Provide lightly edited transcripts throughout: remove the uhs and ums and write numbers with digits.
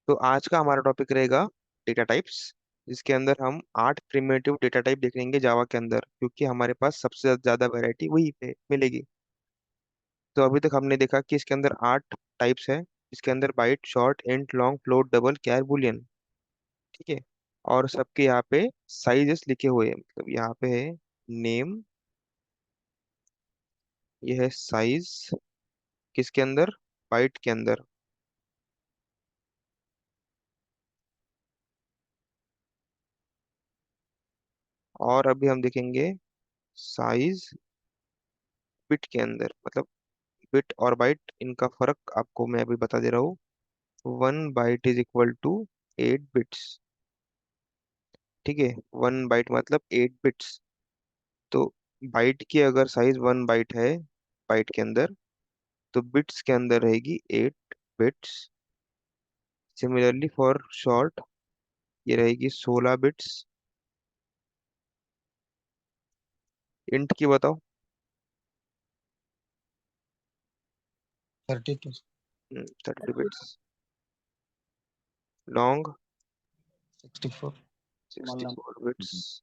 तो आज का हमारा टॉपिक रहेगा डेटा टाइप्स, जिसके अंदर हम 8 प्रिमिटिव डेटा टाइप देखेंगे जावा के अंदर, क्योंकि हमारे पास सबसे ज्यादा वैरायटी वही पे मिलेगी। तो अभी तक हमने देखा कि इसके अंदर 8 टाइप्स है। इसके अंदर byte, short, int, long, float, double, char, boolean. ठीक है। और सबके यहाँ पे साइजेस लिखे हुए हैं, मतलब यहाँ पे है नेम, ये है साइज, किसके अंदर, बाइट के अंदर। और अभी हम देखेंगे साइज बिट के अंदर, मतलब बिट और बाइट इनका फर्क आपको मैं अभी बता दे रहा हूँ। 1 byte is equal to 8 bits. ठीक है। 1 बाइट मतलब 8 बिट्स। तो बाइट की अगर साइज 1 बाइट है बाइट के अंदर, तो बिट्स के अंदर रहेगी 8 बिट्स। सिमिलरली फॉर शॉर्ट, ये रहेगी 16 बिट्स। इंट की बताओ। 32। 30 bits. Long, 64। 64 bits.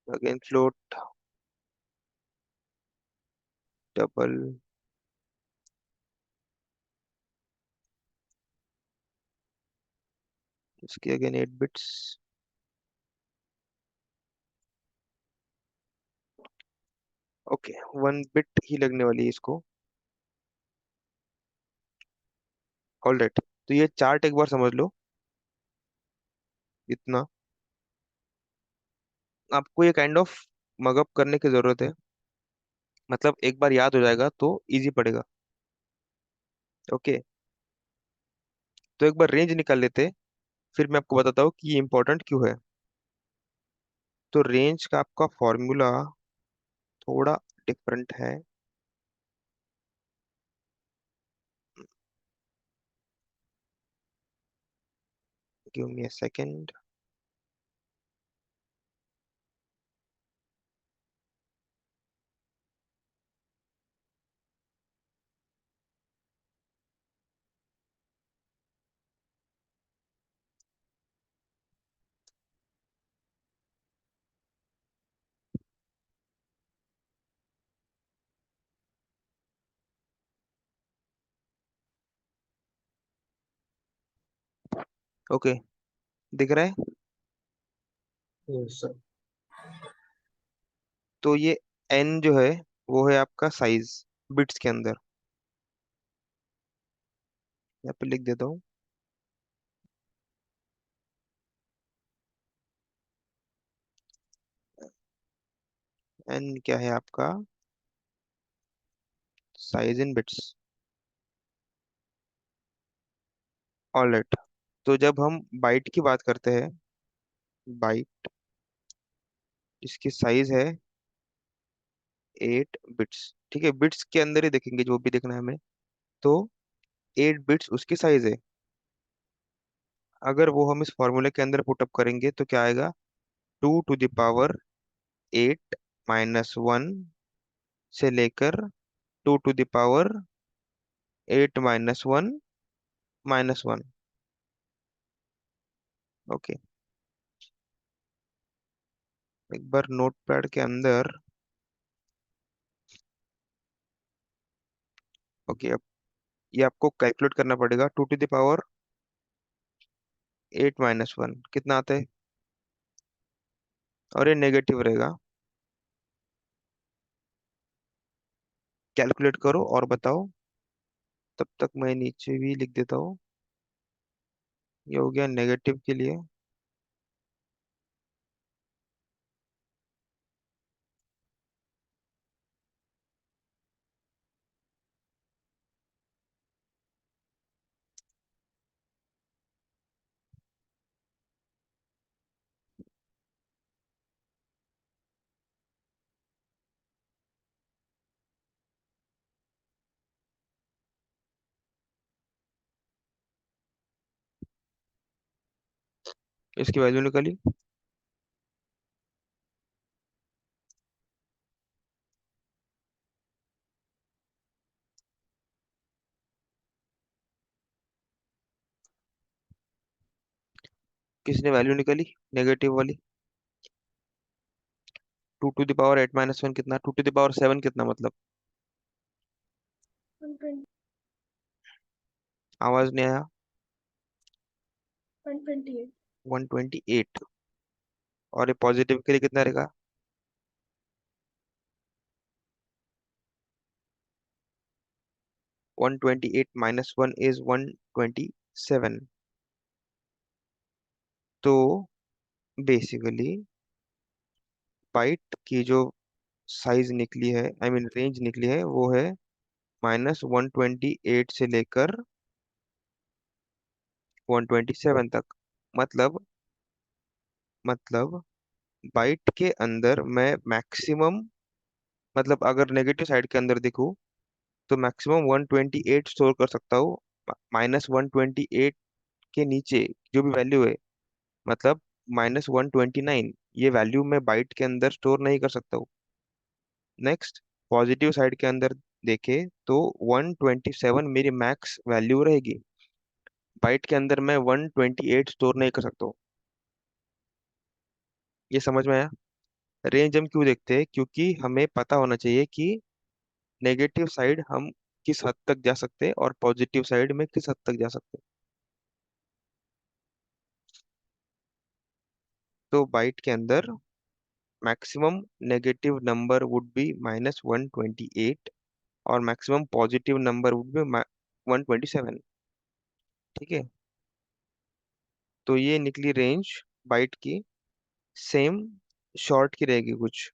Again float, double, इसकी अगेन 8 बिट्स। ओके, 1 बिट ही लगने वाली है इसको। ऑल राइट, तो ये चार्ट एक बार समझ लो। इतना आपको ये काइंड ऑफ मगअप करने की जरूरत है, मतलब एक बार याद हो जाएगा तो इजी पड़ेगा। ओके। तो एक बार रेंज निकाल लेते, फिर मैं आपको बताता हूँ कि ये इंपॉर्टेंट क्यों है। तो रेंज का आपका फॉर्मूला थोड़ा डिफरेंट है। Give me a second. Okay, दिख रहा है। सर। तो ये एन जो है वो है आपका साइज बिट्स के अंदर। यहाँ पे लिख देता हूँ। एन क्या है आपका, size in bits. All right. तो जब हम बाइट की बात करते हैं, बाइट, इसकी साइज है 8 बिट्स। ठीक है, बिट्स के अंदर ही देखेंगे जो भी देखना है हमें। तो 8 बिट्स उसकी साइज है। अगर वो हम इस फॉर्मूले के अंदर पुटअप करेंगे तो क्या आएगा, 2 टू द पावर 8 - 1 से लेकर 2 टू द पावर 8 - 1 - 1। ओके। एक बार नोट पैड के अंदर। ओके, अब ये आपको कैलकुलेट करना पड़ेगा। 2 टू द पावर 8 - 1 कितना आता है, और ये नेगेटिव रहेगा। कैलकुलेट करो और बताओ। तब तक मैं नीचे भी लिख देता हूँ। ये हो गया नेगेटिव के लिए। इसकी वैल्यू निकली। किसने वैल्यू निकाली नेगेटिव वाली? 2 to the power 8 - 1 कितना? 2 to the power 7 कितना मतलब? 120, आवाज नहीं आया। 128, 128। और ये पॉजिटिव के लिए कितना रहेगा? 128 - 1 is 127। तो बेसिकली बाइट की जो साइज निकली है, आई मीन रेंज निकली है, वो है -128 से लेकर 127 तक। मतलब मतलब बाइट के अंदर मैं मैक्सिमम, मतलब अगर नेगेटिव साइड के अंदर देखूं तो मैक्सिमम 128 स्टोर कर सकता हूँ। -128 के नीचे जो भी वैल्यू है, मतलब -129, ये वैल्यू मैं बाइट के अंदर स्टोर नहीं कर सकता हूँ। नेक्स्ट, पॉजिटिव साइड के अंदर देखे तो 127 मेरी मैक्स वैल्यू रहेगी। बाइट के अंदर मैं 128 स्टोर नहीं कर सकता हूँ। ये समझ में आया? रेंज हम क्यों देखते हैं? क्योंकि हमें पता होना चाहिए कि नेगेटिव साइड हम किस हद तक जा सकते हैं और पॉजिटिव साइड में किस हद तक जा सकते हैं। तो बाइट के अंदर maximum negative number would be -128 और maximum positive number would be 127। ठीक है, तो ये निकली रेंज बाइट की। सेम शॉर्ट की रहेगी कुछ।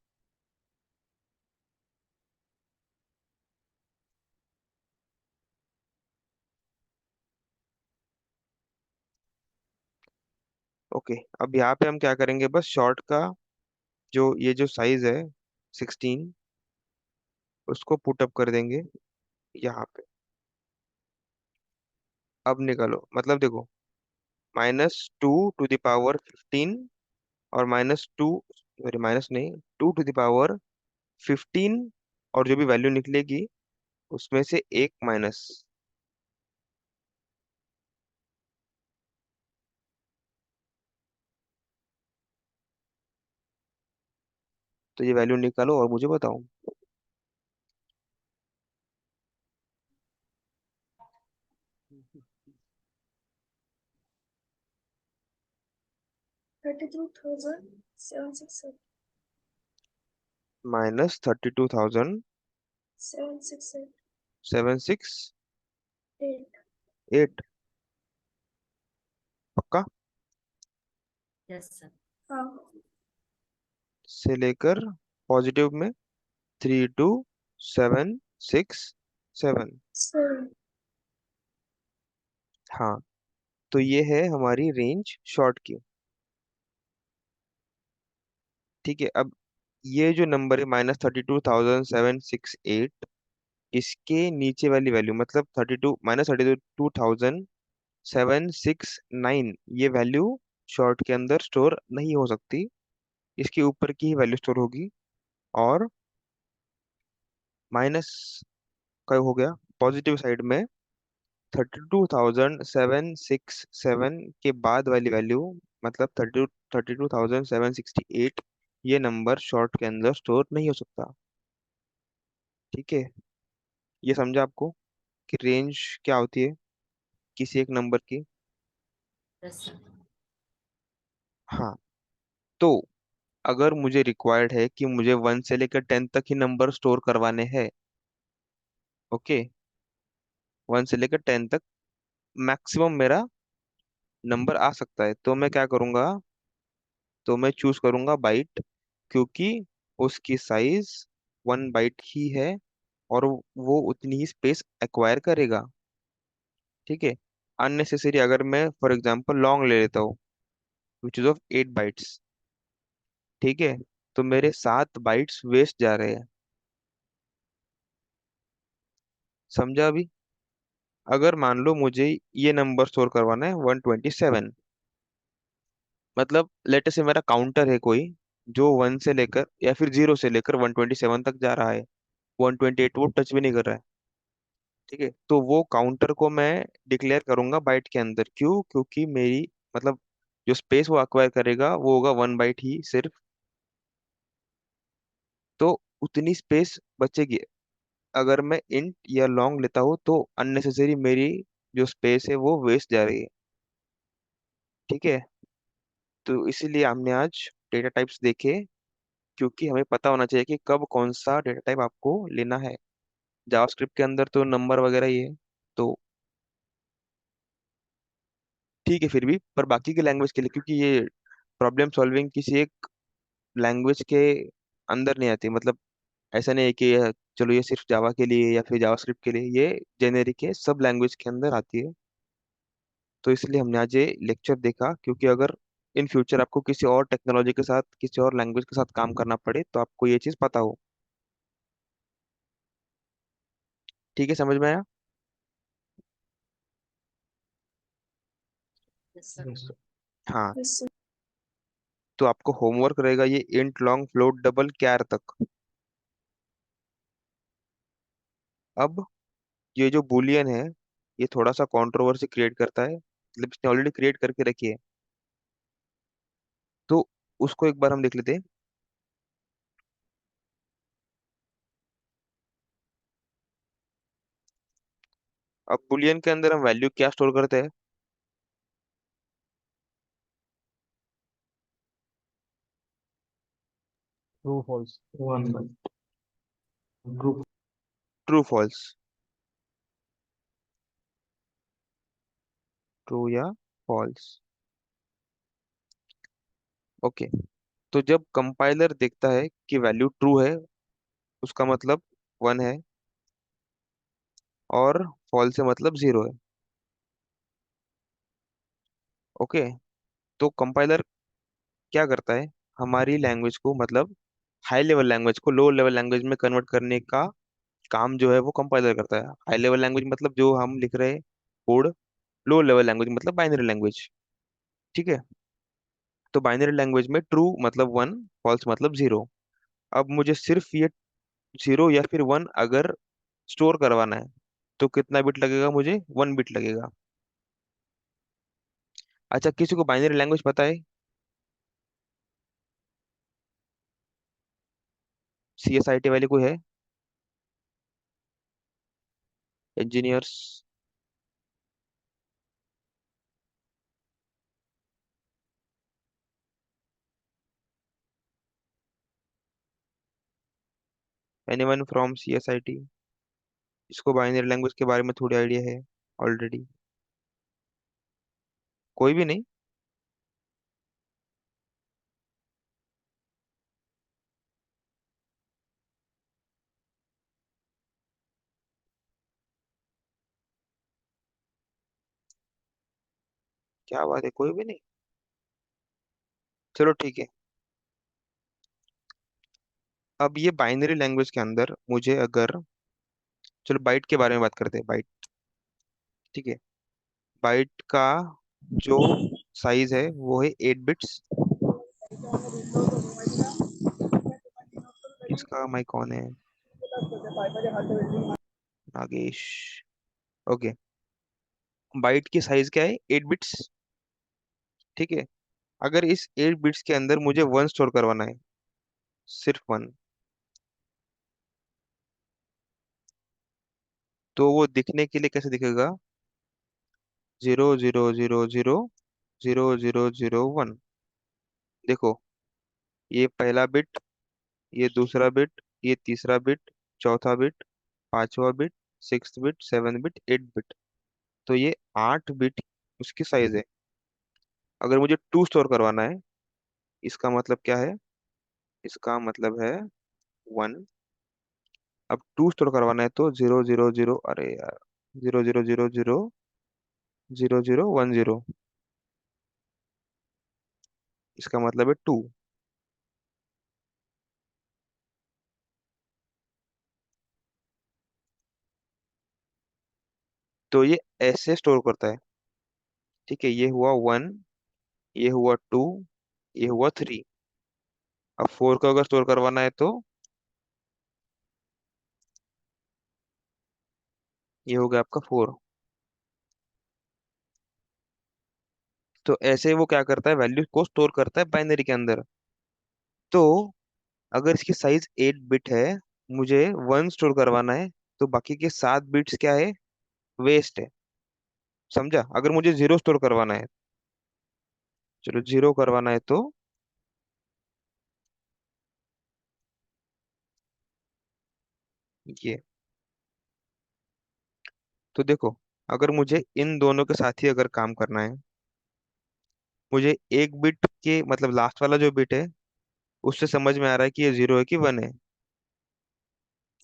ओके, अब यहाँ पे हम क्या करेंगे, बस शॉर्ट का जो ये जो साइज है 16, उसको पुट अप कर देंगे यहाँ पे। अब निकालो, मतलब देखो, -2 to the power 15 और -2, सॉरी माइनस नहीं, 2 to the power 15, और जो भी वैल्यू निकलेगी उसमें से एक माइनस। तो ये वैल्यू निकालो और मुझे बताओ। 32,768, -32,768। 768, 8. पक्का? Yes sir. हाँ। से लेकर पॉजिटिव में 32,767। सर। हाँ, तो ये है हमारी रेंज शॉर्ट की। ठीक है, अब ये जो नंबर है -32,768, इसके नीचे वाली वैल्यू, मतलब 32 -32,769, ये वैल्यू शॉर्ट के अंदर स्टोर नहीं हो सकती। इसके ऊपर की ही वैल्यू स्टोर होगी। और माइनस का हो गया पॉजिटिव साइड में 32,767 के बाद वाली वैल्यू, मतलब 32,768, ये नंबर शॉर्ट के अंदर स्टोर नहीं हो सकता। ठीक है, ये समझा आपको कि रेंज क्या होती है किसी एक नंबर की? Yes sir. हाँ, तो अगर मुझे रिक्वायर्ड है कि मुझे 1 से लेकर 10 तक ही नंबर स्टोर करवाने हैं, ओके, 1 से लेकर 10 तक मैक्सिमम मेरा नंबर आ सकता है, तो मैं क्या करूंगा? तो मैं चूज करूंगा बाइट, क्योंकि उसकी साइज 1 बाइट ही है और वो उतनी ही स्पेस एक्वायर करेगा। ठीक है, अननेसेसरी अगर मैं फॉर एग्जांपल लॉन्ग ले लेता हूँ विच इज ऑफ 8 बाइट्स, ठीक है, तो मेरे 7 बाइट्स वेस्ट जा रहे हैं। समझा अभी? अगर मान लो मुझे ये नंबर स्टोर करवाना है 127, मतलब लेट से मेरा काउंटर है कोई जो 1 से लेकर या फिर 0 से लेकर 127 तक जा रहा है, 128 वो टच भी नहीं कर रहा है। ठीक है, तो वो काउंटर को मैं डिक्लेयर करूंगा बाइट के अंदर। क्यों? क्योंकि मेरी, मतलब जो स्पेस वो अक्वायर करेगा वो होगा 1 बाइट ही सिर्फ। तो उतनी स्पेस बचेगी। अगर मैं इंट या लॉन्ग लेता हूँ तो अननेसेसरी मेरी जो स्पेस है वो वेस्ट जा रही है। ठीक है। तो इसीलिए हमने आज डेटा टाइप्स देखे, क्योंकि हमें पता होना चाहिए कि कब कौन सा डेटा टाइप आपको लेना है। जावास्क्रिप्ट के अंदर तो नंबर वगैरह ही है। तो ठीक है फिर भी, पर बाकी के लैंग्वेज के लिए, क्योंकि ये प्रॉब्लम सॉल्विंग किसी एक लैंग्वेज के अंदर नहीं आती, मतलब ऐसा नहीं है कि चलो ये सिर्फ जावा के लिए या फिर जावास्क्रिप्ट के लिए, ये जेनेरिक है, सब लैंग्वेज के अंदर आती है। तो इसलिए हमने आज ये लेक्चर देखा, क्योंकि अगर इन फ्यूचर आपको किसी और टेक्नोलॉजी के साथ, किसी और लैंग्वेज के साथ काम करना पड़े तो आपको ये चीज़ पता हो। ठीक है, समझ में आया? Yes sir. Yes, sir. हाँ। Yes sir. तो आपको होमवर्क रहेगा ये इंट लॉन्ग फ्लोट डबल कैर तक। अब ये जो बुलियन है, ये थोड़ा सा कंट्रोवर्सी क्रिएट करता है, मतलब इसने ऑलरेडी क्रिएट करके रखी है। तो उसको एक बार हम देख लेते हैं। अब बुलियन के अंदर हम वैल्यू क्या स्टोर करते हैं? True false. One by group. True false. True या फॉल्स। ओके। तो जब कंपाइलर देखता है कि वैल्यू ट्रू है, उसका मतलब 1 है, और फॉल्स है मतलब 0 है। ओके। तो कंपाइलर क्या करता है, हमारी लैंग्वेज को, मतलब हाई लेवल लैंग्वेज को लो लेवल लैंग्वेज में कन्वर्ट करने का काम जो है वो कंपाइलर करता है। हाई लेवल लैंग्वेज मतलब जो हम लिख रहे हैं कोड, लो लेवल लैंग्वेज मतलब बाइनरी लैंग्वेज। ठीक है। तो बाइनरी लैंग्वेज में ट्रू मतलब 1, फॉल्स मतलब 0। अब मुझे सिर्फ ये 0 या फिर 1 अगर स्टोर करवाना है तो कितना बिट लगेगा मुझे? 1 बिट लगेगा। अच्छा, किसी को बाइनरी लैंग्वेज पता है? CSIT वाले कोई है? इंजीनियर्स? Anyone from CSIT? इसको बाइनरी लैंग्वेज के बारे में थोड़ी आइडिया है ऑलरेडी? कोई भी नहीं? क्या बात है, कोई भी नहीं? चलो ठीक है। अब ये बाइनरी लैंग्वेज के अंदर मुझे अगर, चलो बाइट के बारे में बात करते हैं, बाइट। ठीक है। बाइट का जो साइज है वो है 8 बिट्स। इसका माइक कौन है? नागेश। ओके। बाइट की साइज क्या है? 8 बिट्स। ठीक है। अगर इस 8 बिट्स के अंदर मुझे 1 स्टोर करवाना है, सिर्फ 1, तो वो दिखने के लिए कैसे दिखेगा? 0 0 0 0 0 0 0 1। देखो, ये पहला बिट, ये दूसरा बिट, ये तीसरा बिट, चौथा बिट, पांचवा bit, six bit, seven bit, 8 bit. तो ये 8 बिट उसकी साइज है। अगर मुझे 2 स्टोर करवाना है, इसका मतलब क्या है? इसका मतलब है 1। अब 2 स्टोर करवाना है तो 0 0 0, अरे यार, 0 0 0 0 0 0 1 0। इसका मतलब है 2। तो ये ऐसे स्टोर करता है। ठीक है, ये हुआ 1, ये हुआ 2, ये हुआ 3। अब 4 को अगर स्टोर करवाना है तो ये हो गया आपका 4। तो ऐसे वो क्या करता है, वैल्यू को स्टोर करता है बाइनरी के अंदर। तो अगर इसकी साइज 8 बिट है, मुझे 1 स्टोर करवाना है, तो बाकी के 7 बिट्स क्या है, वेस्ट है। समझा? अगर मुझे 0 स्टोर करवाना है, चलो 0 करवाना है तो ये। तो देखो, अगर मुझे इन दोनों के साथ ही अगर काम करना है, मुझे एक बिट के मतलब लास्ट वाला जो बिट है उससे समझ में आ रहा है कि ये 0 है कि 1 है।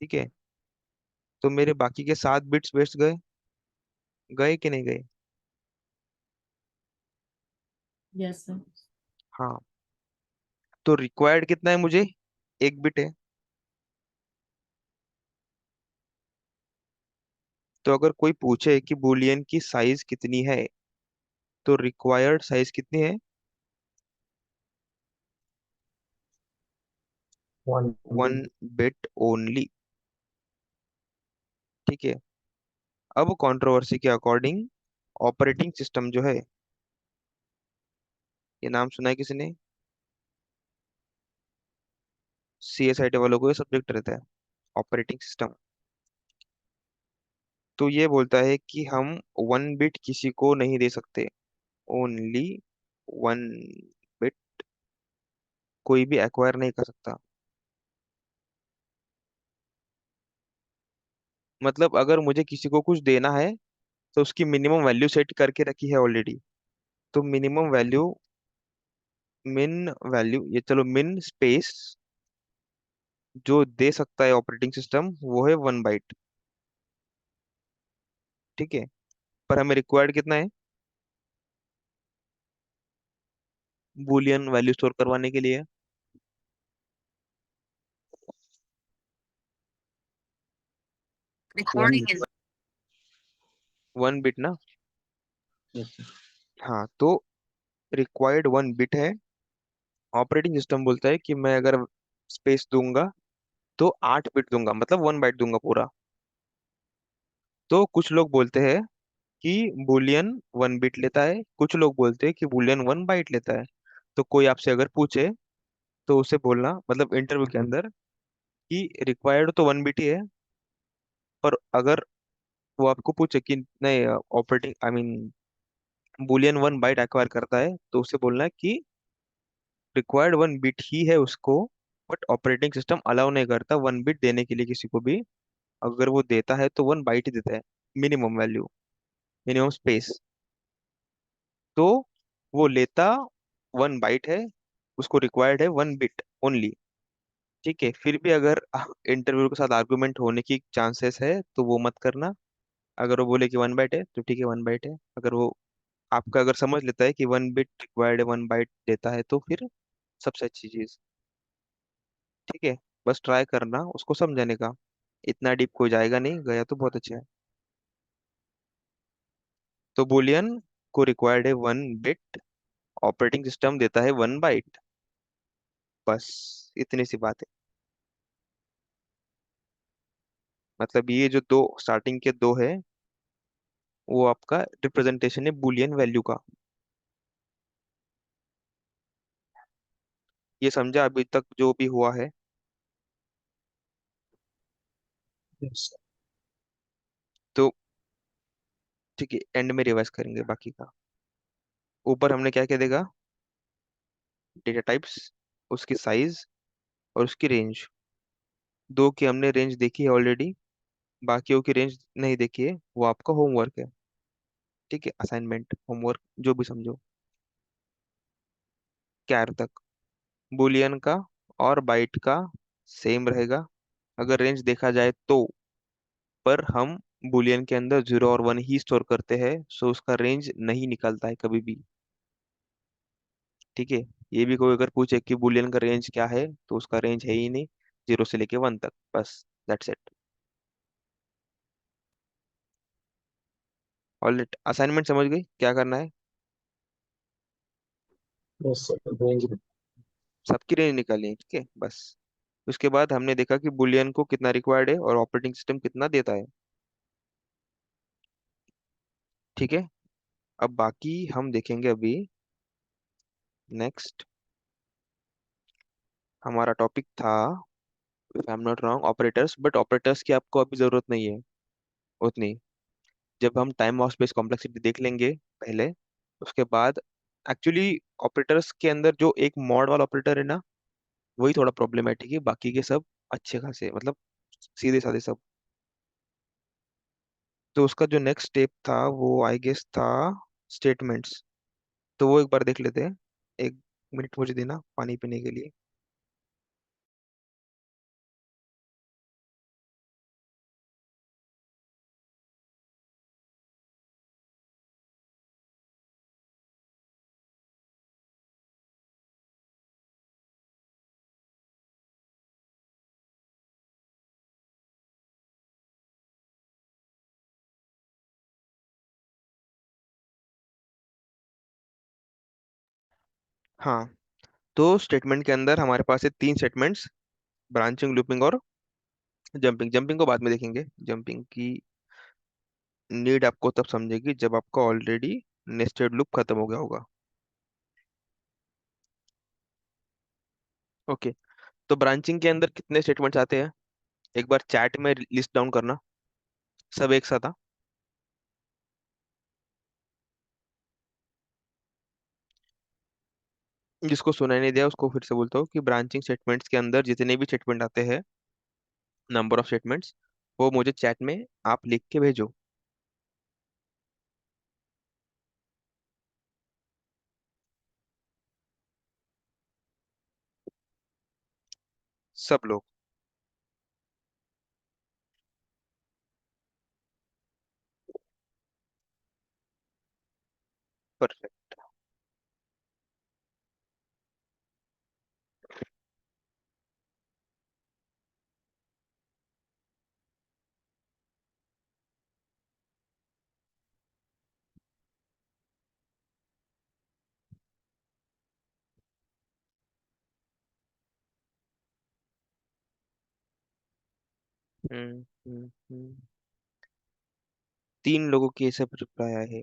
ठीक है, तो मेरे बाकी के 7 बिट्स वेस्ट गए, गए कि नहीं गए? Yes, sir. हाँ। तो रिक्वायर्ड कितना है मुझे, 1 बिट है। तो अगर कोई पूछे कि बुलियन की साइज कितनी है, तो रिक्वायर्ड साइज कितनी है, 1 1 bit. Bit only. ठीक है। अब कंट्रोवर्सी के अकॉर्डिंग ऑपरेटिंग सिस्टम जो है, ये नाम सुना है किसी ने? CSIT वालों को ये सब्जेक्ट रहता है, ऑपरेटिंग सिस्टम। तो ये बोलता है कि हम 1 बिट किसी को नहीं दे सकते, ओनली 1 बिट कोई भी एक्वायर नहीं कर सकता। मतलब अगर मुझे किसी को कुछ देना है, तो उसकी मिनिमम वैल्यू सेट करके रखी है ऑलरेडी। तो मिनिमम वैल्यू, मिन वैल्यू, ये चलो मिन स्पेस जो दे सकता है ऑपरेटिंग सिस्टम वो है 1 बाइट। ठीक है, पर हमें रिक्वायर्ड कितना है, बूलियन वैल्यू स्टोर करवाने के लिए? One. Recording is 1 बिट ना? Yes, sir. हाँ, तो रिक्वायर्ड 1 बिट है। ऑपरेटिंग सिस्टम बोलता है कि मैं अगर स्पेस दूंगा तो 8 बिट दूंगा, मतलब 1 बाइट दूंगा पूरा। तो कुछ लोग बोलते हैं कि बुलियन 1 बिट लेता है, कुछ लोग बोलते हैं कि बुलियन 1 बाइट लेता है। तो कोई आपसे अगर पूछे, तो उसे बोलना मतलब इंटरव्यू के अंदर कि रिक्वायर्ड तो 1 बिट ही है, पर अगर वो आपको पूछे कि नहीं, operating I mean boolean 1 byte acquire करता है, तो उसे बोलना है कि रिक्वायर्ड 1 बिट ही है उसको, बट ऑपरेटिंग सिस्टम अलाउ नहीं करता 1 बिट देने के लिए किसी को भी। अगर वो देता है तो 1 बाइट ही देता है, मिनिमम वैल्यू, मिनिमम स्पेस। तो वो लेता 1 बाइट है, उसको रिक्वायर्ड है 1 बिट ओनली। ठीक है, फिर भी अगर इंटरव्यू के साथ आर्गुमेंट होने की चांसेस है तो वो मत करना। अगर वो बोले कि 1 बाइट है तो ठीक है, 1 बाइट है। अगर वो आपका अगर समझ लेता है कि 1 बिट रिक्वायर्ड है, 1 बाइट देता है, तो फिर सबसे अच्छी चीज। ठीक है, बस ट्राई करना उसको समझाने का, इतना डीप कोई जाएगा नहीं, गया तो बहुत अच्छा है। तो बुलियन को रिक्वायर्ड है 1 बिट, ऑपरेटिंग सिस्टम देता है 1 बाइट, बस इतनी सी बात है। मतलब ये जो दो स्टार्टिंग के दो है, वो आपका रिप्रेजेंटेशन है बुलियन वैल्यू का। ये समझा अभी तक जो भी हुआ है? Yes, sir. तो ठीक है, एंड में रिवाइज करेंगे बाकी का। ऊपर हमने क्या क्या देखा, डेटा टाइप्स, उसकी साइज और उसकी रेंज। दो की हमने रेंज देखी है ऑलरेडी, बाकियों की रेंज नहीं देखी है, वो आपका होमवर्क है। ठीक है, असाइनमेंट होमवर्क जो भी समझो। कैर तक बुलियन का और बाइट का सेम रहेगा अगर रेंज देखा जाए तो, पर हम बुलियन के अंदर 0 और 1 ही स्टोर करते हैं, सो उसका रेंज नहीं निकलता है कभी भी। ठीक है, ये भी कोई अगर पूछे कि बुलियन का रेंज क्या है, तो उसका रेंज है ही नहीं, 0 से लेके 1 तक, बस दैट्स इट। ऑलराइट, असाइनमेंट समझ गई क्या करना है? Yes, sir. Range. सबकी रेंज निकाली है, ठीक है बस। उसके बाद हमने देखा कि बुलियन को कितना रिक्वायर्ड है और ऑपरेटिंग सिस्टम कितना देता है। ठीक है, अब बाकी हम देखेंगे अभी नेक्स्ट हमारा टॉपिक था, if I am not wrong, operators. But operators की आपको अभी जरूरत नहीं है उतनी। जब हम टाइम और स्पेस कॉम्प्लेक्सिटी देख लेंगे पहले, उसके बाद एक्चुअली ऑपरेटर्स के अंदर जो एक मॉड वाला ऑपरेटर है ना, वही थोड़ा प्रॉब्लमेटिक है। बाकी के सब अच्छे खासे, मतलब सीधे साधे सब। तो उसका जो नेक्स्ट स्टेप था वो आई गेस था स्टेटमेंट्स। तो वो एक बार देख लेते हैं। एक मिनट मुझे देना पानी पीने के लिए। हाँ, तो स्टेटमेंट के अंदर हमारे पास है तीन स्टेटमेंट्स, ब्रांचिंग, लूपिंग और जंपिंग। जंपिंग को बाद में देखेंगे। जंपिंग की नीड आपको तब समझेगी जब आपका ऑलरेडी नेस्टेड लूप खत्म हो गया होगा। ओके, तो ब्रांचिंग के अंदर कितने स्टेटमेंट्स आते हैं, एक बार चैट में लिस्ट डाउन करना, सब एक साथ। हाँ? जिसको सुनाई नहीं दिया उसको फिर से बोलता हूँ कि ब्रांचिंग स्टेटमेंट्स के अंदर जितने भी स्टेटमेंट आते हैं, नंबर ऑफ स्टेटमेंट्स, वो मुझे चैट में आप लिख के भेजो। सब लोग। परफेक्ट। हम्म। तीन लोगों की ऐसे रिप्लाई आया है।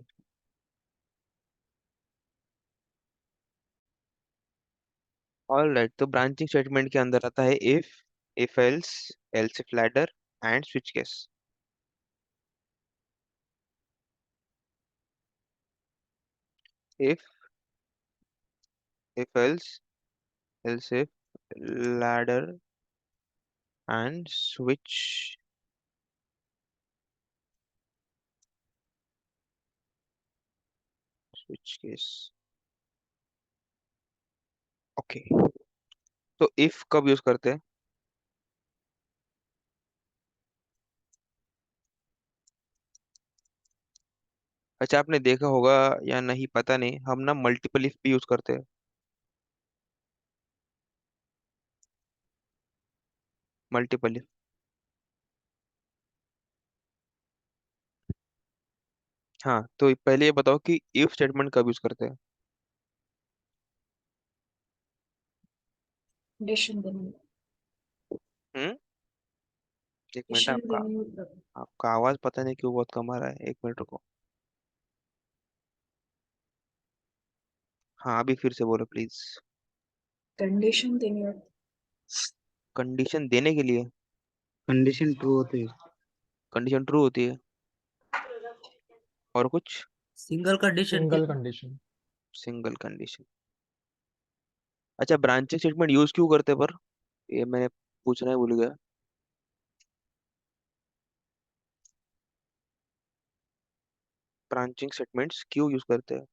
ऑल राइट, तो ब्रांचिंग स्टेटमेंट के अंदर आता है if else, else if ladder and switch case. If, if else, else if, ladder and switch case. Okay, तो इफ कब यूज करते हैं? अच्छा, आपने देखा होगा या नहीं पता नहीं, हम ना मल्टीपल इफ भी यूज करते हैं। Multiple if. हाँ, तो पहले ये बताओ कि इफ स्टेटमेंट कब यूज करते हैं? कंडीशन देने हम्म। एक मिनट, कंडीशन आपका देने मतलब आपका आवाज पता नहीं क्यों बहुत कम आ रहा है, एक मिनट रुको। हाँ, अभी फिर से बोलो प्लीज। कंडीशन देने कंडीशन देने के लिए? कंडीशन ट्रू होती है। कंडीशन ट्रू होती है, और कुछ? सिंगल कंडीशन के सिंगल कंडीशन। Single condition. अच्छा, ब्रांचिंग स्टेटमेंट यूज क्यों करते हैं पर? ये मैंने पूछना ही भूल गया। ब्रांचिंग स्टेटमेंट्स क्यों यूज करते हैं?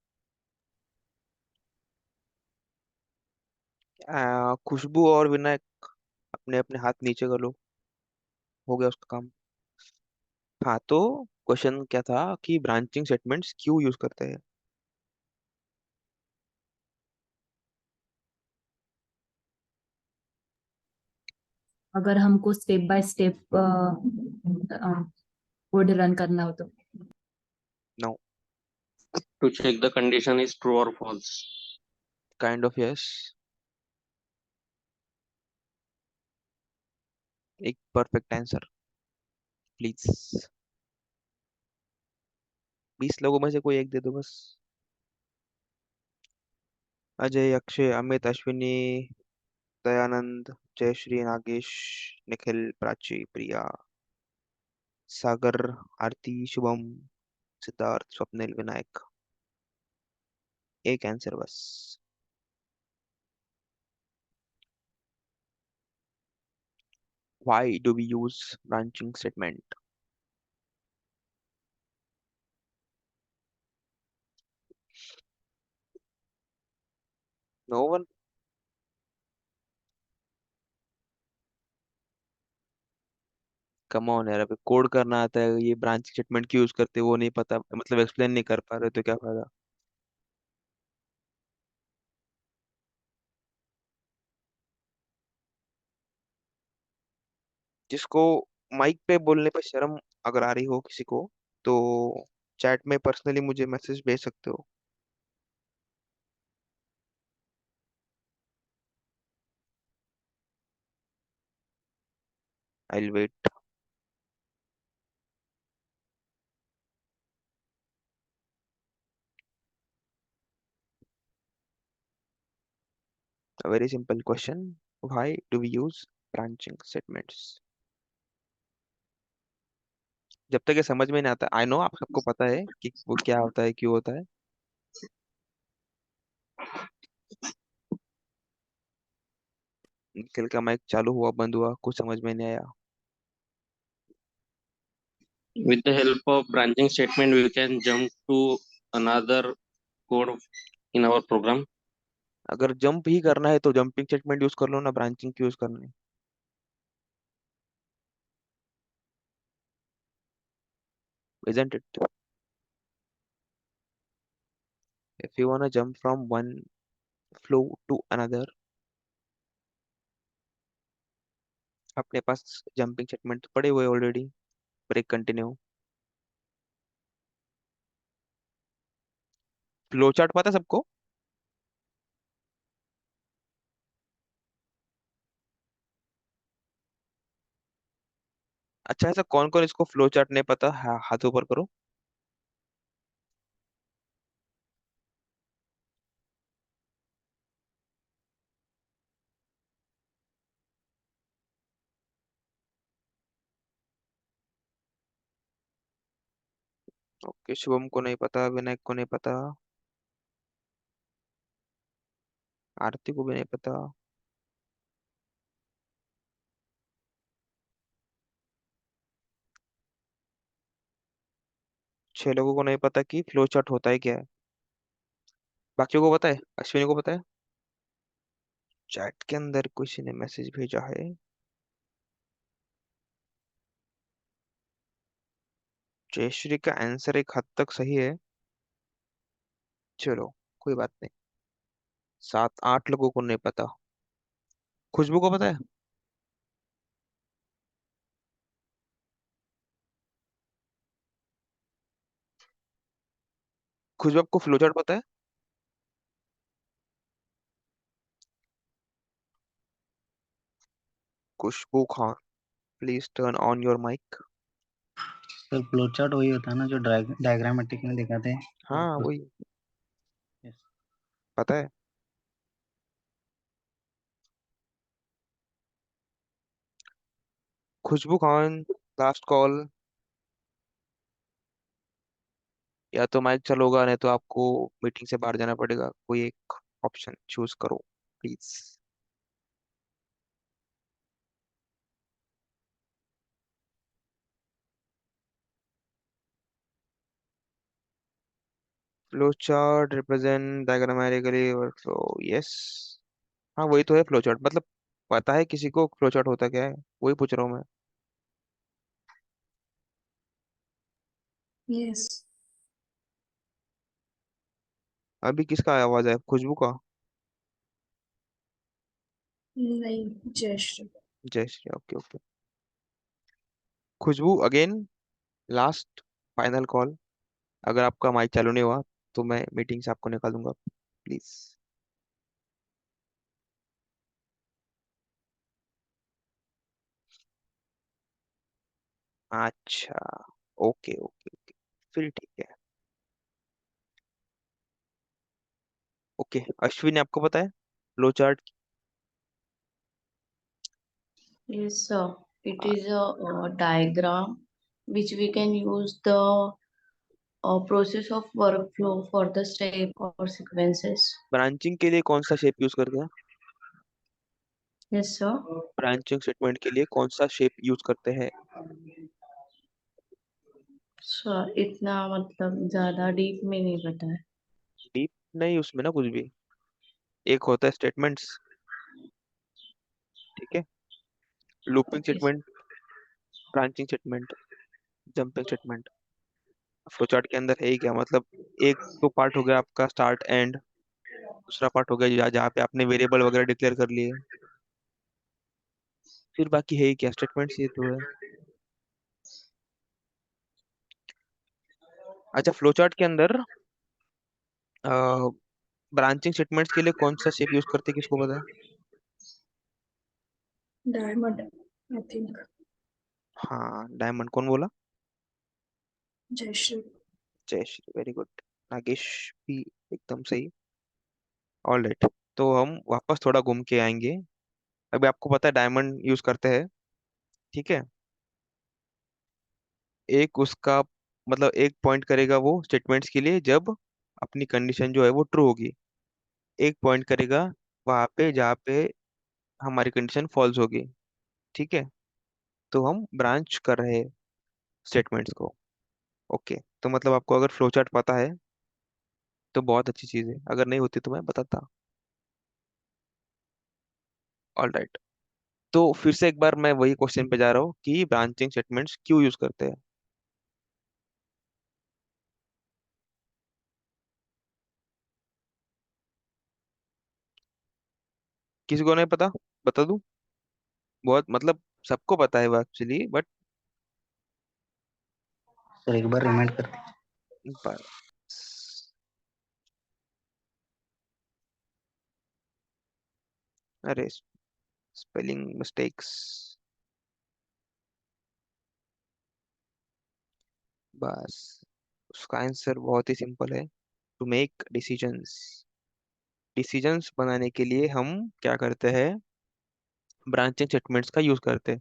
खुशबू और विनायक, अपने अपने हाथ नीचे कर लो, हो गया उसका काम। हाँ, तो क्वेश्चन क्या था कि ब्रांचिंग स्टेटमेंट्स क्यों यूज करते हैं? अगर हमको step by step code run करना हो तो। No. To check the condition is true or false. Kind of yes. एक परफेक्ट आंसर प्लीज। 20 लोगों में से कोई एक दे दो बस। अजय, अक्षय, अमित, अश्विनी, दयानंद, जयश्री, नागेश, निखिल, प्राची, प्रिया, सागर, आरती, शुभम, सिद्धार्थ, स्वप्निल, विनायक। एक आंसर बस। Why do we use branching statement? No one? Come on यार, अभी कोड करना आता है, ये ब्रांचिंग स्टेटमेंट क्यों यूज करते हैं वो नहीं पता, मतलब एक्सप्लेन नहीं कर पा रहे तो क्या फायदा। जिसको माइक पे बोलने पे शर्म अगर आ रही हो किसी को, तो चैट में पर्सनली मुझे मैसेज भेज सकते हो। I will wait. A very simple question. Why do we use branching statements? जब तक ये समझ में नहीं आता, आई नो आप सबको पता है कि वो क्या होता है, क्यों होता है। निखिल का माइक चालू हुआ बंद हुआ कुछ समझ में नहीं आया। With the help of branching statement, we can jump to another code in our program. अगर जंप ही करना है तो जंपिंग स्टेटमेंट यूज कर लो ना, ब्रांचिंग क्यों यूज करना है। Isn't it? If you wanna jump from one flow to another, अपने पास जंपिंग स्टेटमेंट पड़े हुए already. Break continue. Flow chart पता है सबको। अच्छा, ऐसा कौन कौन इसको फ्लो चार्ट नहीं पता, हाथ ऊपर करो। ओके, शुभम को नहीं पता, विनायक को नहीं पता, आरती को भी नहीं पता। 6 लोगों को नहीं पता कि फ्लो चार्ट होता है क्या है। बाकियों को पता है, अश्विनी को पता है। चैट के अंदर किसी ने मैसेज भेजा है। जयश्री का आंसर एक हद तक सही है। चलो, कोई बात नहीं। 7 8 लोगों को नहीं पता। खुशबू को पता है। खुशबू आपको फ्लो चार्ट पता है। Khushboo Khan, please turn on your mic. Sir flow chart वही होता है ना जो डायग्रामेटिक में दिखाते हैं। हाँ तो वही। yes, पता है। Khushboo Khan, last call. या तो माइक चालू होगा, नहीं तो आपको मीटिंग से बाहर जाना पड़ेगा। कोई एक ऑप्शन चूज करो please. Flow chart represent diagrammatically workflow. Yes. हाँ वही तो है फ्लो चार्ट, मतलब पता है किसी को फ्लो चार्ट होता क्या है, वही पूछ रहा हूँ मैं। यस। अभी किसका आवाज है, खुशबू का। नहीं, जयश्री। जय श्री, ओके ओके। खुशबू अगेन, लास्ट फाइनल कॉल। अगर आपका माइक चालू नहीं हुआ तो मैं मीटिंग से आपको निकाल दूंगा प्लीज। अच्छा, ओके ओके ओके, फिर ठीक है। ओके, अश्विनी आपको पता है flow chart? Yes, sir. It is a diagram which we can use the process of workflow for the step or sequences. Branching के लिए कौन सा शेप यूज करते हैं? Yes, sir. ब्रांचिंग स्टेटमेंट के लिए कौन सा शेप यूज करते हैं? सर इतना मतलब ज्यादा डीप में नहीं पता है। डीप नहीं उसमें ना कुछ भी। एक होता है स्टेटमेंट्स, ठीक है, looping okay. Statement, branching statement, jumping statement. Flow chart के अंदर है ही क्या, मतलब एक तो पार्ट हो गया आपका स्टार्ट एंड, दूसरा पार्ट हो गया जहाँ जहाँ पे आपने वेरिएबल वगैरह डिक्लेयर कर लिए, फिर बाकी है ही क्या, स्टेटमेंट्स ये तो है। अच्छा, फ्लो चार्ट के अंदर ब्रांचिंग स्टेटमेंट्स के लिए कौन सा शेप यूज करते हैं, किसको पता है? Diamond I think. हाँ, डायमंड। कौन बोला? जयश्री। Jayashree, very good. नागेश भी एकदम सही। ऑल राइट, तो हम वापस थोड़ा घूम के आएंगे। अभी आपको पता है डायमंड यूज करते हैं, ठीक है। एक उसका मतलब एक पॉइंट करेगा वो स्टेटमेंट्स के लिए जब अपनी कंडीशन जो है वो ट्रू होगी। एक पॉइंट करेगा वहां पे जहाँ पे हमारी कंडीशन फॉल्स होगी, ठीक है। तो हम ब्रांच कर रहे हैं स्टेटमेंट्स को। ओके, तो मतलब आपको अगर फ्लो चार्ट पता है तो बहुत अच्छी चीज़ है, अगर नहीं होती तो मैं बताता। ऑल राइट, तो फिर से एक बार मैं वही क्वेश्चन पे जा रहा हूँ कि ब्रांचिंग स्टेटमेंट्स क्यों यूज करते हैं। किसी को नहीं पता? बता दूं? बहुत मतलब सबको पता है वो एक्चुअली, बट सर एक बार रिमाइंड करते हैं। अरे, स्पेलिंग मिस्टेक्स। बस, उसका आंसर बहुत ही सिंपल है, टू मेक डिसीजंस। डिसीजंस बनाने के लिए हम क्या करते हैं, ब्रांचिंग स्टेटमेंट्स का यूज करते हैं।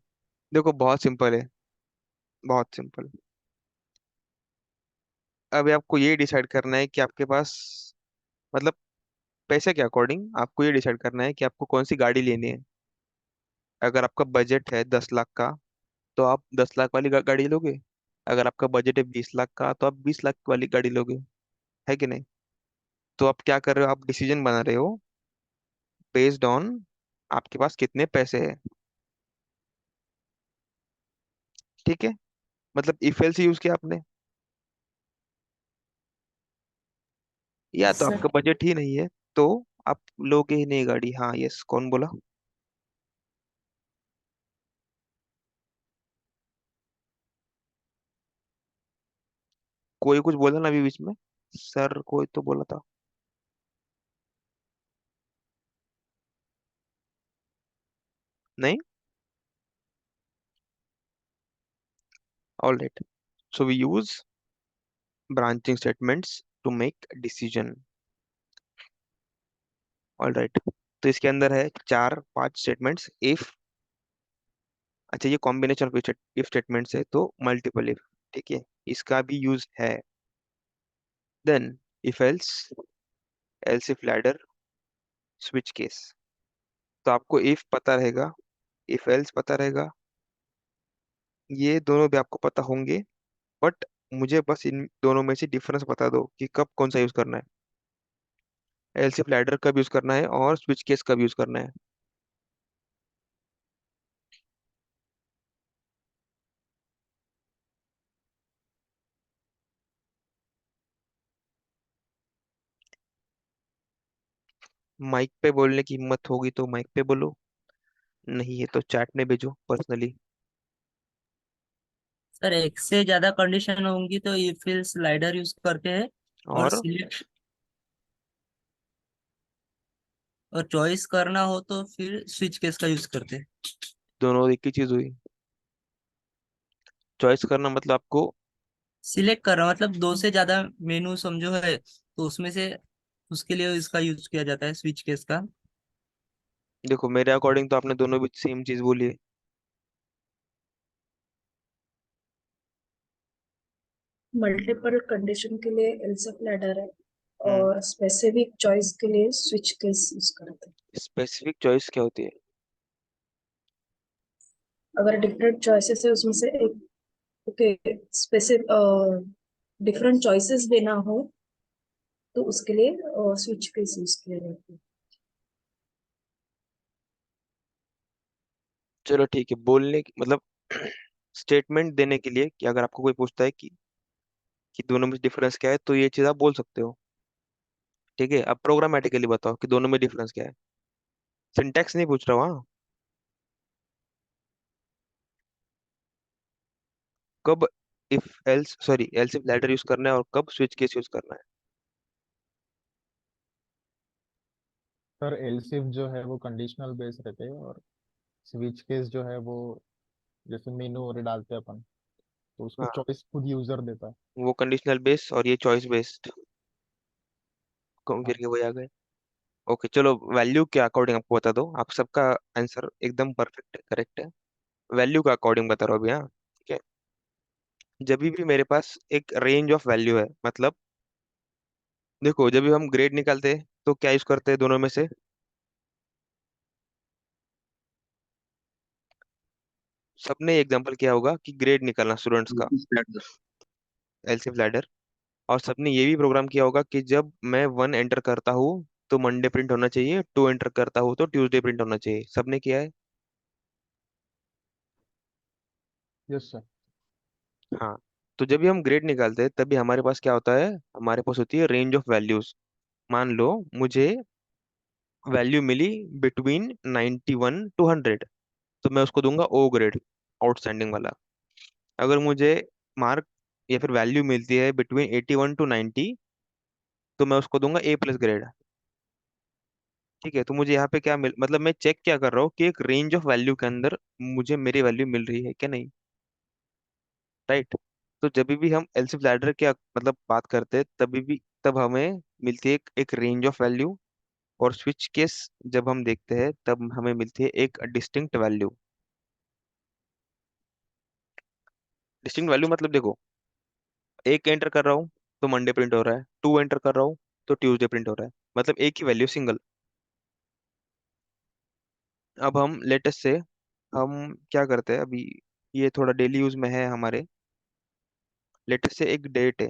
देखो बहुत सिंपल है, बहुत सिंपल। अभी आपको ये डिसाइड करना है कि आपके पास मतलब पैसे के अकॉर्डिंग आपको ये डिसाइड करना है कि आपको कौन सी गाड़ी लेनी है। अगर आपका बजट है 10 लाख का तो आप 10 लाख वाली गाड़ी लोगे। अगर आपका बजट है 20 लाख का तो आप 20 लाख वाली गाड़ी लोगे, है कि नहीं? तो आप क्या कर रहे हो, आप डिसीजन बना रहे हो बेस्ड ऑन आपके पास कितने पैसे हैं, ठीक है। मतलब इफ एल्स यूज किया आपने, या तो सर आपका बजट ही नहीं है तो आप लोगे ही नहीं गाड़ी। हाँ, यस, कौन बोला? कोई कुछ बोला ना अभी बीच में, सर कोई तो बोला था। नहीं? All right, so we use branching statements to make decision. All right, तो इसके अंदर है 4 5 स्टेटमेंट्स। इफ, अच्छा ये कॉम्बिनेशन ऑफ इफ स्टेटमेंट्स है तो मल्टीपल इफ, ठीक है, इसका भी यूज है। Then if else, else if ladder, switch case. तो आपको इफ पता रहेगा, इफ एल्स पता रहेगा, ये दोनों भी आपको पता होंगे, बट मुझे बस इन दोनों में से डिफरेंस बता दो कि कब कौन सा यूज करना है, एल्स इफ लैडर कब यूज करना है और स्विच केस कब यूज करना है। माइक पे बोलने की हिम्मत होगी तो माइक पे बोलो, नहीं है तो चैट में भेजो पर्सनली। सर एक से ज्यादा कंडीशन होंगी तो ये फिल स्लाइडर यूज करते हैं। और और सिलेक्ट और चॉइस करना हो तो फिर स्विच केस का यूज करते हैं। दोनों एक ही चीज हुई। चॉइस करना मतलब आपको, सिलेक्ट कर रहा हूँ मतलब दो से ज्यादा मेनू समझो है तो उसमें से उसके लिए इसका यूज किया जाता है, स्विच केस का। देखो मेरे अकॉर्डिंग तो आपने दोनों भी सेम चीज बोली है। मल्टीपल कंडीशन के लिए एल्स लैडर है हम्म। और स्पेसिफिक चॉइस के लिए स्विच केस यूज करते हैं। स्पेसिफिक चॉइस क्या होती है? अगर डिफरेंट चॉइसेस है उसमें से एक, ओके, स्पेसिफिक डिफरेंट चॉइसेस देना हो तो उसके लिए स्विच केस यूज किया जाता है। चलो ठीक है, बोलने की मतलब स्टेटमेंट देने के लिए कि अगर आपको कोई पूछता है कि दोनों में डिफरेंस क्या है, तो ये चीज आप बोल सकते हो। ठीक है, अब प्रोग्रामेटिकली बताओ कि दोनों में डिफरेंस क्या है। सिंटैक्स नहीं पूछ रहा हूँ, हाँ। कब if else sorry else if ladder use करना है और कब स्विच केस यूज करना है। सर एलसिफ जो है वो कंडीशनल बेस रहते हैं, और स्विच केस जो है वो जैसे मेनू और डालते हैं अपन, तो उसको हाँ, चॉइस खुद यूजर देता है। वो कंडीशनल बेस और ये चॉइस बेस्ड, घूम हाँ। फिर के वही आ गए। ओके चलो, वैल्यू के अकॉर्डिंग आपको बता दो, आप सबका आंसर एकदम परफेक्ट है, करेक्ट है। वैल्यू का अकॉर्डिंग बता रहा हूँ अभी, हाँ ठीक है। जब भी मेरे पास एक रेंज ऑफ वैल्यू है, मतलब देखो जब भी हम ग्रेड निकालते हैं तो क्या यूज करते हैं दोनों में से? सबने एग्जांपल किया होगा कि ग्रेड निकालना स्टूडेंट्स का, एलसीफ लैडर। और सबने ये भी प्रोग्राम किया होगा कि जब मैं 1 एंटर करता हूँ तो मंडे प्रिंट होना चाहिए, 2 एंटर करता हूँ तो ट्यूसडे प्रिंट होना चाहिए। सबने किया है। Yes sir. हाँ। तो जब भी हम ग्रेड निकालते हैं तभी हमारे पास क्या होता है, हमारे पास होती है रेंज ऑफ वैल्यूज। मान लो मुझे वैल्यू मिली बिटवीन 91 to 100, तो मैं उसको दूंगा ओ ग्रेड, आउटस्टैंडिंग वाला। अगर मुझे मार्क या फिर वैल्यू मिलती है बिटवीन 81 to 90, तो मैं उसको दूंगा ए प्लस ग्रेड। ठीक है, तो मुझे यहाँ पे क्या मिल मतलब मैं चेक क्या कर रहा हूँ कि एक रेंज ऑफ वैल्यू के अंदर मुझे मेरी वैल्यू मिल रही है क्या नहीं। राइट। तो जब भी हम एलसीफ लैडर क्या मतलब बात करते हैं तभी भी तब हमें मिलती है एक रेंज ऑफ वैल्यू, और स्विच केस जब हम देखते हैं तब हमें मिलती है एक डिस्टिंक्ट वैल्यू। डिस्टिंक्ट वैल्यू मतलब देखो, एक एंटर कर रहा हूँ तो मंडे प्रिंट हो रहा है, 2 एंटर कर रहा हूँ तो ट्यूसडे प्रिंट हो रहा है, मतलब एक ही वैल्यू सिंगल। अब हम लेटेस्ट से हम क्या करते हैं अभी, ये थोड़ा डेली यूज में है हमारे। लेटेस्ट से एक डेट है,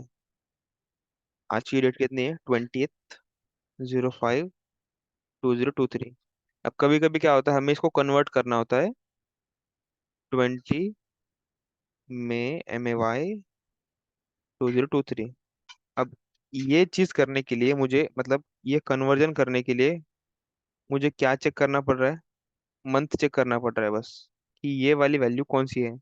आज की डेट कितनी है, 20th/05/2023। अब कभी कभी क्या होता है, हमें इसको कन्वर्ट करना होता है 20 में MAY 2023। अब ये चीज करने के लिए मुझे मतलब ये कन्वर्जन करने के लिए मुझे क्या चेक करना पड़ रहा है, मंथ चेक करना पड़ रहा है बस, कि ये वाली वैल्यू कौन सी है।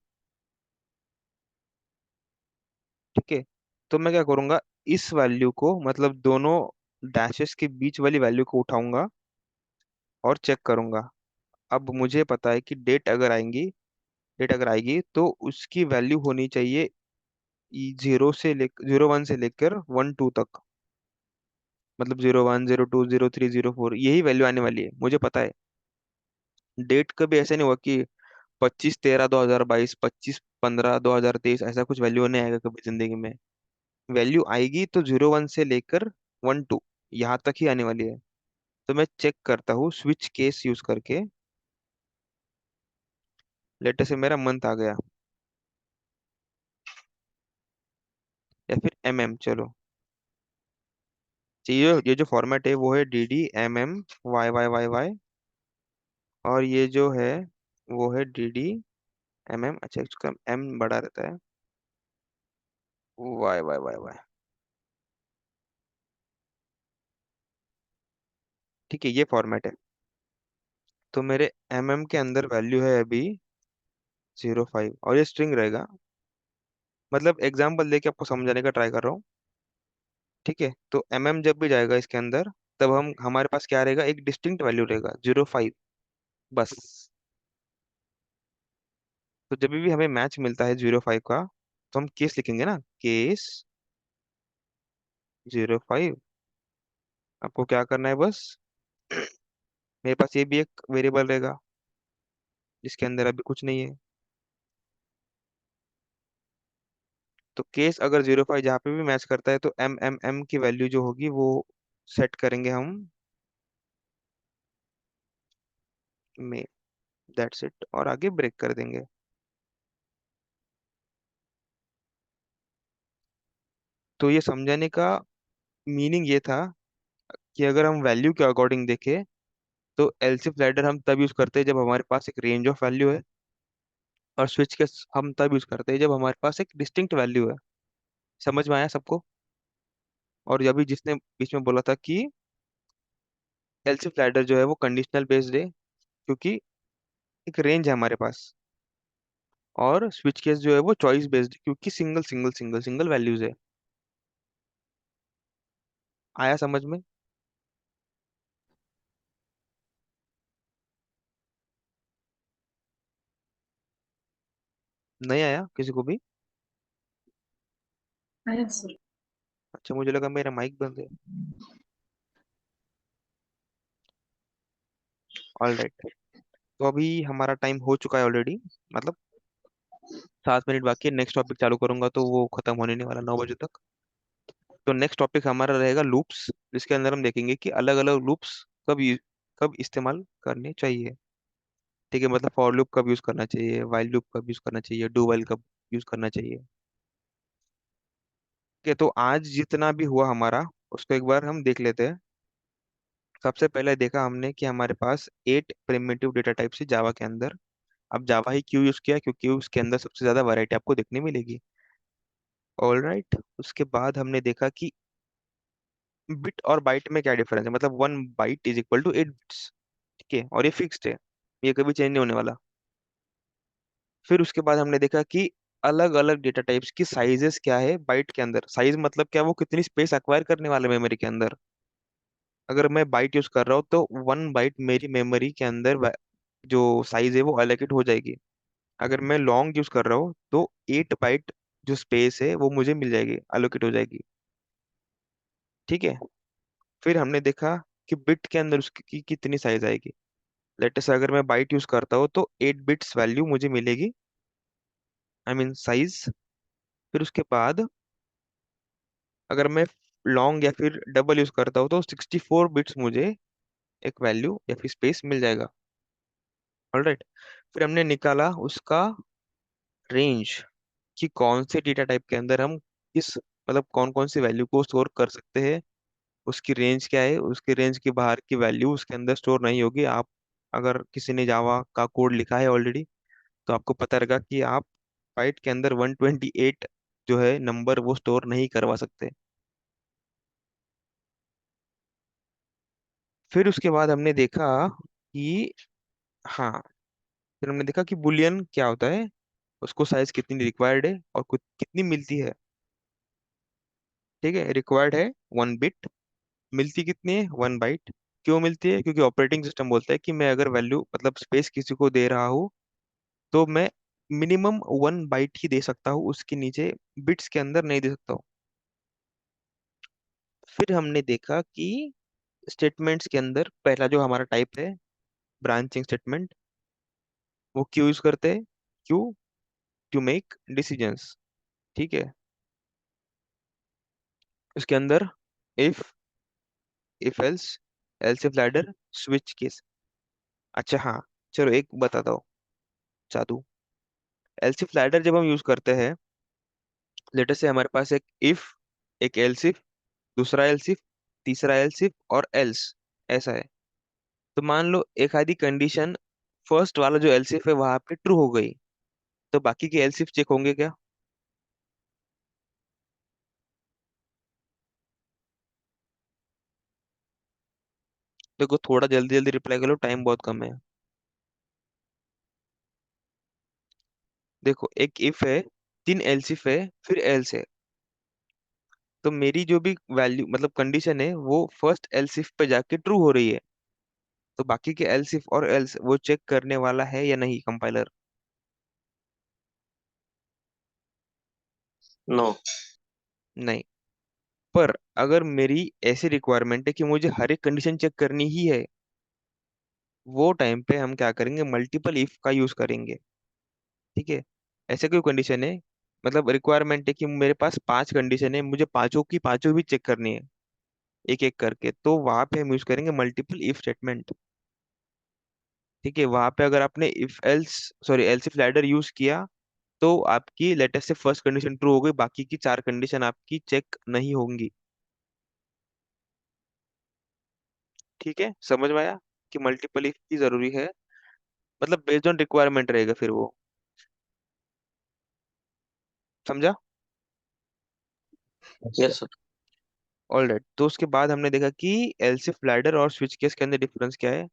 ठीक है, तो मैं क्या करूंगा, इस वैल्यू को मतलब दोनों डैशेस के बीच वाली वैल्यू को उठाऊंगा और चेक करूंगा। अब मुझे पता है कि डेट अगर आएगी तो उसकी वैल्यू होनी चाहिए 01 से लेकर 12 तक, मतलब 01 02 03 04, यही वैल्यू आने वाली है मुझे पता है। डेट कभी ऐसे नहीं हुआ कि 25/13/2022, 25/15/2023, ऐसा कुछ वैल्यू नहीं आएगा कभी जिंदगी में। वैल्यू आएगी तो 01 से लेकर 12 यहाँ तक ही आने वाली है। तो मैं चेक करता हूँ स्विच केस यूज करके। लेटर से मेरा मंथ आ गया या फिर चलो, तो ये जो फॉर्मेट है वो है DDMMYYYY, और ये जो है वो है DDMM, अच्छा इसका एम बड़ा रहता है, YYYY। ठीक है, ये फॉर्मेट है। तो मेरे के अंदर वैल्यू है अभी 05, और ये स्ट्रिंग रहेगा। मतलब एग्जाम्पल देके आपको समझाने का ट्राई कर रहा हूँ। ठीक है, तो जब भी जाएगा इसके अंदर, तब हम हमारे पास क्या रहेगा, एक डिस्टिंक्ट वैल्यू रहेगा 05 बस। तो जब भी हमें मैच मिलता है 05 का, तो हम केस लिखेंगे ना, केस 05। आपको क्या करना है बस, मेरे पास ये भी एक वेरिएबल रहेगा जिसके अंदर अभी कुछ नहीं है। तो केस अगर 0 5 जहाँ पे भी मैच करता है तो एम एम एम की वैल्यू जो होगी वो सेट करेंगे हम में, दैट्स इट, और आगे ब्रेक कर देंगे। तो ये समझाने का मीनिंग ये था कि अगर हम वैल्यू के अकॉर्डिंग देखें तो एलसीफ लैडर हम तब यूज करते हैं जब हमारे पास एक रेंज ऑफ वैल्यू है, और स्विच केस हम तब यूज करते हैं जब हमारे पास एक डिस्टिंक्ट वैल्यू है। समझ में आया सबको? और अभी जिसने बीच में बोला था कि एलसीफ लैडर जो है वो कंडीशनल बेस्ड है क्योंकि एक रेंज है हमारे पास, और स्विच केस जो है वो चॉइस बेस्ड क्योंकि single single single single values है। आया समझ में? नहीं आया किसी को भी? आया सर। अच्छा, मुझे लगा मेरा माइक बंद है। All right. तो अभी हमारा टाइम हो चुका है ऑलरेडी, मतलब 7 मिनट बाकी है। नेक्स्ट टॉपिक चालू करूंगा तो वो खत्म होने नहीं वाला 9 बजे तक। तो नेक्स्ट टॉपिक हमारा रहेगा लूप्स, जिसके अंदर हम देखेंगे कि अलग अलग लूप्स कब इस्तेमाल करने चाहिए। ठीक है, मतलब फॉर लूप कब यूज करना चाहिए, वाइल लूप कब यूज करना चाहिए, डू वाइल कब यूज करना चाहिए। ठीक है, तो आज जितना भी हुआ हमारा उसको एक बार हम देख लेते हैं। सबसे पहले देखा हमने कि हमारे पास 8 प्रिमिटिव डेटा टाइप से जावा के अंदर। अब जावा ही क्यों यूज किया, क्योंकि उसके अंदर सबसे ज्यादा वैरायटी आपको देखने मिलेगी। ऑल राइट, उसके बाद हमने देखा कि बिट और बाइट में क्या डिफरेंस है, मतलब 1 byte is equal to 8 bits. ठीक है, और ये फिक्स्ड है, ये कभी चेंज नहीं होने वाला। फिर उसके बाद हमने देखा कि अलग अलग डेटा टाइप्स की साइजेस क्या है बाइट के अंदर। साइज मतलब क्या, वो कितनी स्पेस अक्वायर करने वाले मेमोरी के अंदर। अगर मैं बाइट यूज कर रहा हूँ तो 1 बाइट मेरी मेमोरी के अंदर जो साइज है वो एलोकेट हो जाएगी। अगर मैं लॉन्ग यूज कर रहा हूँ तो 8 बाइट जो स्पेस है वो मुझे मिल जाएगी, एलोकेट हो जाएगी। ठीक है, फिर हमने देखा कि बिट के अंदर उसकी कितनी साइज आएगी। लेट से अगर मैं बाइट यूज करता हूँ तो 8 बिट्स वैल्यू मुझे मिलेगी, आई मीन साइज। फिर उसके बाद अगर मैं लॉन्ग या फिर डबल यूज करता हूँ तो 64 बिट्स मुझे एक वैल्यू या फिर स्पेस मिल जाएगा। ऑलराइट, फिर हमने निकाला उसका रेंज कि कौन से डेटा टाइप के अंदर हम किस, मतलब कौन कौन सी वैल्यू को स्टोर कर सकते हैं। उसकी रेंज क्या है, उसकी रेंज के बाहर की वैल्यू उसके अंदर स्टोर नहीं होगी। आप अगर किसी ने जावा का कोड लिखा है ऑलरेडी तो आपको पता रहेगा कि आप बाइट के अंदर 128 जो है नंबर वो स्टोर नहीं करवा सकते। फिर उसके बाद हमने देखा कि, हाँ, फिर हमने देखा कि बुलियन क्या होता है, उसको साइज कितनी रिक्वायर्ड है और कितनी मिलती है। ठीक है, रिक्वायर्ड है 1 बिट, मिलती कितनी है, 1 बाइट। क्यों मिलती है? क्योंकि ऑपरेटिंग सिस्टम बोलता है कि मैं अगर वैल्यू मतलब स्पेस किसी को दे रहा हूँ तो मैं मिनिमम 1 बाइट ही दे सकता हूँ, उसके नीचे बिट्स के अंदर नहीं दे सकता हूँ। फिर हमने देखा कि स्टेटमेंट्स के अंदर पहला जो हमारा टाइप है ब्रांचिंग स्टेटमेंट, वो क्यों यूज करते हैं, क्यों, टू मेक डिसीजंस। ठीक है, उसके अंदर if, if else, else if ladder, switch case. अच्छा हाँ, चलो एक बताता हूँ जादू। एल्स इफ लैडर जब हम यूज करते हैं, लेटर से हमारे पास एक इफ, एक एल्स इफ, दूसरा एल्स इफ, तीसरा एल्स इफ और एल्स, ऐसा है। तो मान लो एक आधी कंडीशन फर्स्ट वाला जो एल्स इफ है वहां पे ट्रू हो गई, तो बाकी के एल्स इफ चेक होंगे क्या? देखो थोड़ा जल्दी जल्दी रिप्लाई करो, टाइम बहुत कम है। देखो एक इफ है, 3 एल्स इफ है, फिर एल्स है। तो मेरी जो भी वैल्यू मतलब कंडीशन है वो फर्स्ट एल्स इफ पे जाके ट्रू हो रही है, तो बाकी के एल्स इफ और एल्स वो चेक करने वाला है या नहीं कंपाइलर? No. नहीं। पर अगर मेरी ऐसी रिक्वायरमेंट है कि मुझे हर एक कंडीशन चेक करनी ही है, वो टाइम पे हम क्या करेंगे, मल्टीपल इफ का यूज करेंगे। ठीक है। ऐसे कोई कंडीशन है, मतलब रिक्वायरमेंट है कि मेरे पास 5 कंडीशन है, मुझे पांचों की पांचों भी चेक करनी है एक एक करके, तो वहां पे हम यूज करेंगे मल्टीपल इफ स्टेटमेंट। ठीक है। वहां पे अगर आपने if else sorry else if ladder use किया, तो आपकी लेटेस्ट से फर्स्ट कंडीशन ट्रू हो गई, बाकी की 4 कंडीशन आपकी चेक नहीं होंगी। ठीक है, समझ में आया कि मल्टीपल इफ की जरूरी है, मतलब बेस्ड ऑन रिक्वायरमेंट रहेगा फिर वो। समझा? Yes, sir. ऑल राइट, तो उसके बाद हमने देखा कि एल्स इफ लैडर और स्विच केस के अंदर डिफरेंस क्या है।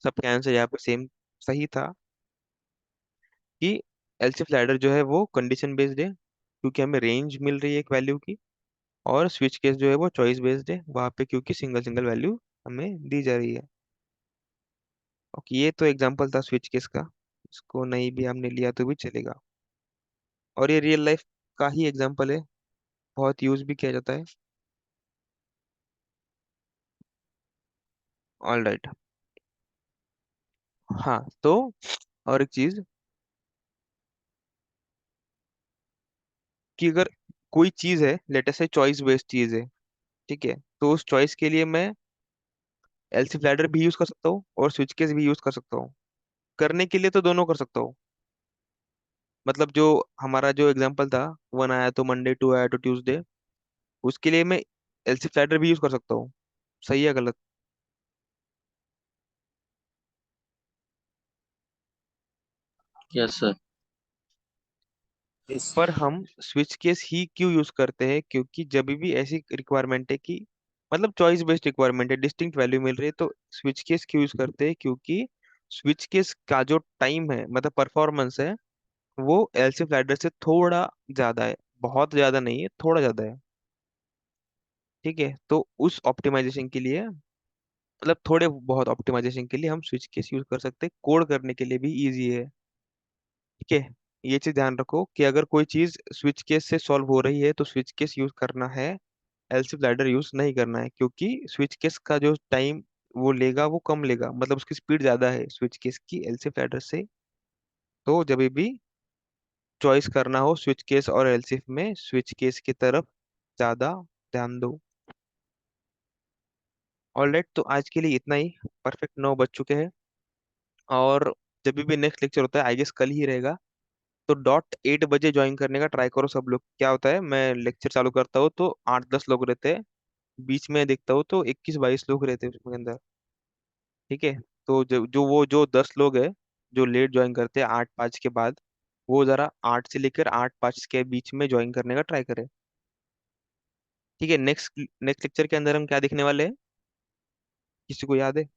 सबका आंसर यहाँ पे सेम सही था कि एल्स इफ लैडर जो है वो कंडीशन बेस्ड है, क्योंकि हमें रेंज मिल रही है एक वैल्यू की। और स्विच केस जो है वो चॉइस बेस्ड है, वहां पे क्योंकि सिंगल सिंगल वैल्यू हमें दी जा रही है। ओके, ये तो एग्जांपल था स्विच केस का, इसको नहीं भी हमने लिया तो भी चलेगा। और ये रियल लाइफ का ही एग्जांपल है, बहुत यूज भी किया जाता है। All right. हाँ, तो और एक चीज कि अगर कोई चीज है, लेट अस से चॉइस बेस्ड चीज है, ठीक है, तो उस चॉइस के लिए मैं एलसी फ्लैडर भी यूज कर सकता हूँ और स्विच केस भी यूज कर सकता हूँ। करने के लिए तो दोनों कर सकता हूँ। मतलब जो हमारा जो एग्जांपल था, वन आया तो मंडे, टू आया तो ट्यूसडे, उसके लिए मैं एलसी फ्लैडर भी यूज कर सकता हूँ। सही है गलत? Yes, sir. पर हम स्विच केस ही क्यों यूज करते हैं, क्योंकि जब भी ऐसी रिक्वायरमेंट है कि मतलब चॉइस बेस्ड रिक्वायरमेंट है, डिस्टिंक्ट वैल्यू मिल रही है, तो स्विच केस क्यों यूज करते हैं, क्योंकि स्विच केस का जो टाइम है, मतलब परफॉर्मेंस है, वो एलसी फ्लैडर से थोड़ा ज्यादा है। बहुत ज्यादा नहीं है, थोड़ा ज्यादा है। ठीक है, तो उस ऑप्टिमाइजेशन के लिए, मतलब थोड़े बहुत ऑप्टिमाइजेशन के लिए हम स्विच केस यूज कर सकते हैं, कोड करने के लिए भी इजी है। ठीक है। ये चीज ध्यान रखो कि अगर कोई चीज स्विच केस से सॉल्व हो रही है तो स्विच केस यूज करना है, एलसी लैडर यूज नहीं करना है, क्योंकि स्विच केस का जो टाइम वो लेगा वो कम लेगा, मतलब उसकी स्पीड ज्यादा है स्विच केस की एलसी लैडर से। तो जब भी चॉइस करना हो स्विच केस और एलसीफ में, स्विच केस की तरफ ज्यादा ध्यान दो। ऑलराइट, तो आज के लिए इतना ही। परफेक्ट 9 बज चुके हैं। और जब भी नेक्स्ट लेक्चर होता है, आई गेस कल ही रहेगा, तो .8 बजे ज्वाइन करने का ट्राई करो सब लोग। क्या होता है, मैं लेक्चर चालू करता हूँ तो 8-10 लोग रहते हैं, बीच में देखता हूँ तो 21-22 लोग रहते हैं उसके अंदर। ठीक है। तो जो 10 लोग हैं जो लेट ज्वाइन करते हैं 8-5 के बाद, वो जरा 8 से लेकर 8-5 के बीच में ज्वाइन करने का ट्राई करें। ठीक है। नेक्स्ट नेक्स्ट लेक्चर के अंदर हम क्या देखने वाले हैं, किसी को याद है?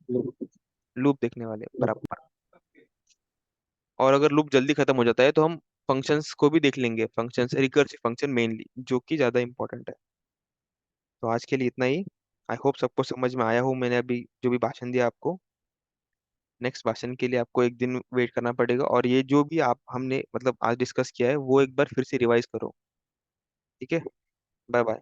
लूप देखने वाले हैं, बराबर। और अगर लूप जल्दी खत्म हो जाता है तो हम फंक्शंस को भी देख लेंगे, फंक्शंस, रिकर्सिव फंक्शन मेनली, जो कि ज्यादा इंपॉर्टेंट है। तो आज के लिए इतना ही। आई होप सबको समझ में आया हो, मैंने अभी जो भी भाषण दिया आपको। नेक्स्ट भाषण के लिए आपको एक दिन वेट करना पड़ेगा, और ये जो भी आप हमने मतलब आज डिस्कस किया है वो एक बार फिर से रिवाइज करो। ठीक है। Bye bye.